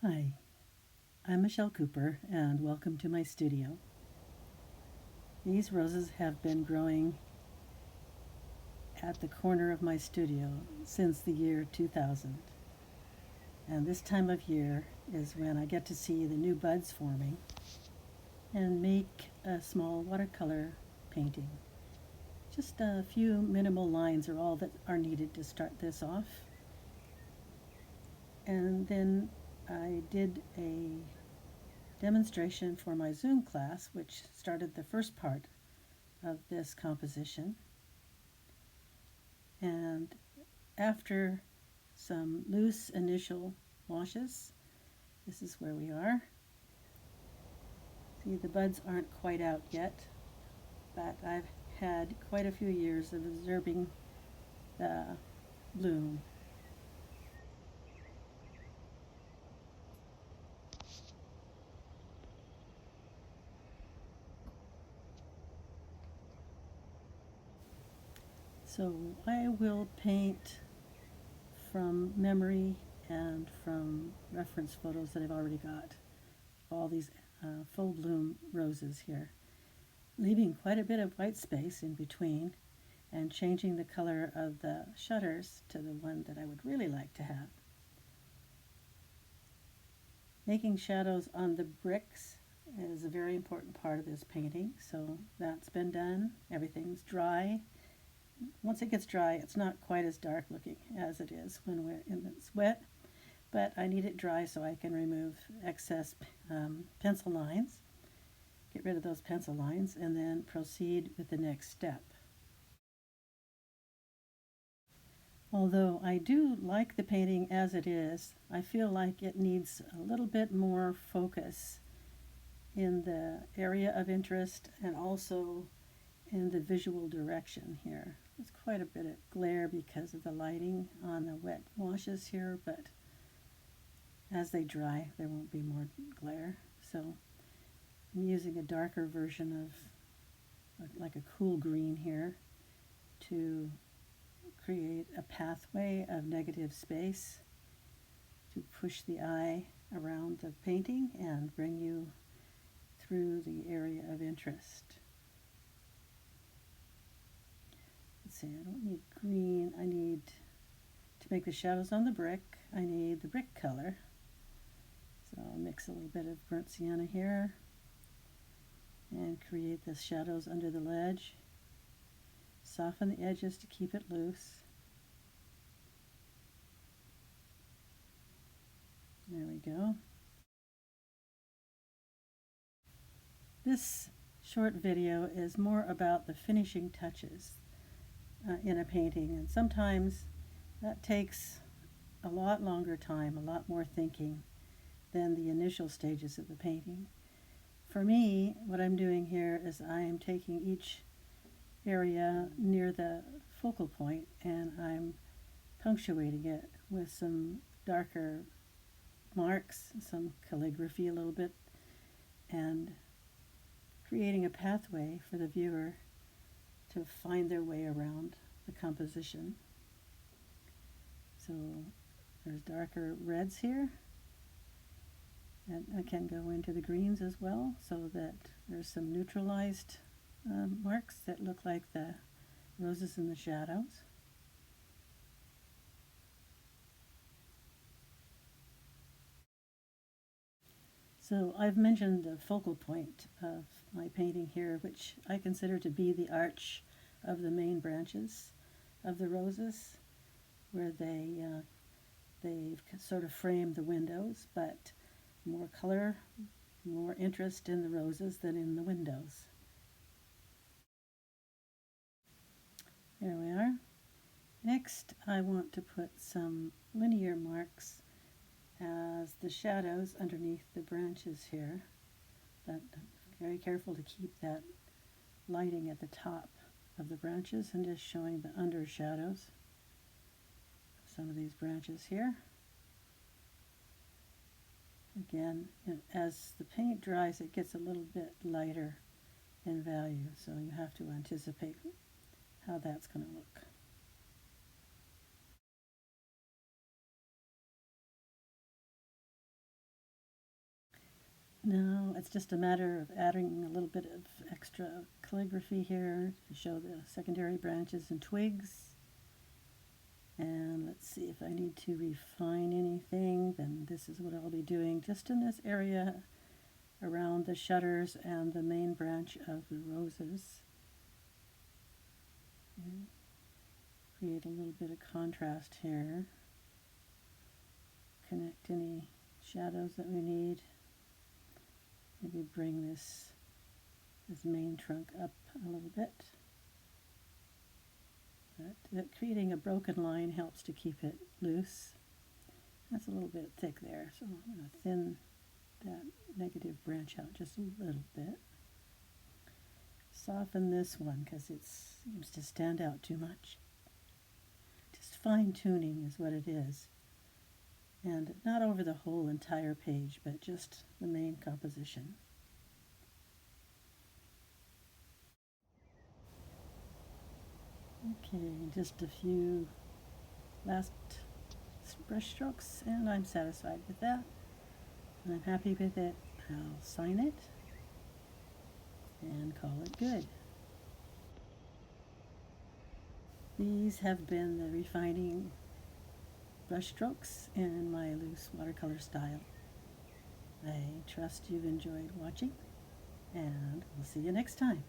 Hi, I'm Michelle Cooper and welcome to my studio. These roses have been growing at the corner of my studio since the year 2000. And this time of year is when I get to see the new buds forming and make a small watercolor painting. Just a few minimal lines are all that are needed to start this off. And then I did a demonstration for my Zoom class, which started the first part of this composition. And after some loose initial washes, this is where we are. See, the buds aren't quite out yet, but I've had quite a few years of observing the bloom. So I will paint from memory and from reference photos that I've already got. All these full bloom roses here, leaving quite a bit of white space in between and changing the color of the shutters to the one that I would really like to have. Making shadows on the bricks is a very important part of this painting, so that's been done. Everything's dry. Once it gets dry, it's not quite as dark looking as it is when it's wet, but I need it dry so I can remove excess pencil lines, get rid of those pencil lines, and then proceed with the next step. Although I do like the painting as it is, I feel like it needs a little bit more focus in the area of interest and also in the visual direction here. There's quite a bit of glare because of the lighting on the wet washes here, but as they dry there won't be more glare. So I'm using a darker version of like a cool green here to create a pathway of negative space to push the eye around the painting and bring you through the area of interest. Let's see, I don't need green. I need to make the shadows on the brick. I need the brick color. So I'll mix a little bit of burnt sienna here and create the shadows under the ledge. Soften the edges to keep it loose. There we go. This short video is more about the finishing touches in a painting, and sometimes that takes a lot longer time, a lot more thinking than the initial stages of the painting. For me, what I'm doing here is I am taking each area near the focal point and I'm punctuating it with some darker marks, some calligraphy a little bit, and creating a pathway for the viewer to find their way around the composition. So there's darker reds here, and I can go into the greens as well so that there's some neutralized marks that look like the roses in the shadows. So I've mentioned the focal point of my painting here, which I consider to be the arch of the main branches of the roses, where they've sort of framed the windows, but more color, more interest in the roses than in the windows. There we are. Next, I want to put some linear marks as the shadows underneath the branches here. But very careful to keep that lighting at the top of the branches and just showing the under shadows of some of these branches here. Again, as the paint dries, it gets a little bit lighter in value, so you have to anticipate how that's going to look. Now it's just a matter of adding a little bit of extra calligraphy here to show the secondary branches and twigs. And let's see if I need to refine anything, then this is what I'll be doing just in this area around the shutters and the main branch of the roses. And create a little bit of contrast here. Connect any shadows that we need. Maybe bring this main trunk up a little bit. But creating a broken line helps to keep it loose. That's a little bit thick there, so I'm going to thin that negative branch out just a little bit. Soften this one because it seems to stand out too much. Just fine tuning is what it is. And not over the whole entire page, but just the main composition. Okay, just a few last brush strokes, and I'm satisfied with that. I'm happy with it. I'll sign it and call it good. These have been the refining brush strokes in my loose watercolor style. I trust you've enjoyed watching, and we'll see you next time.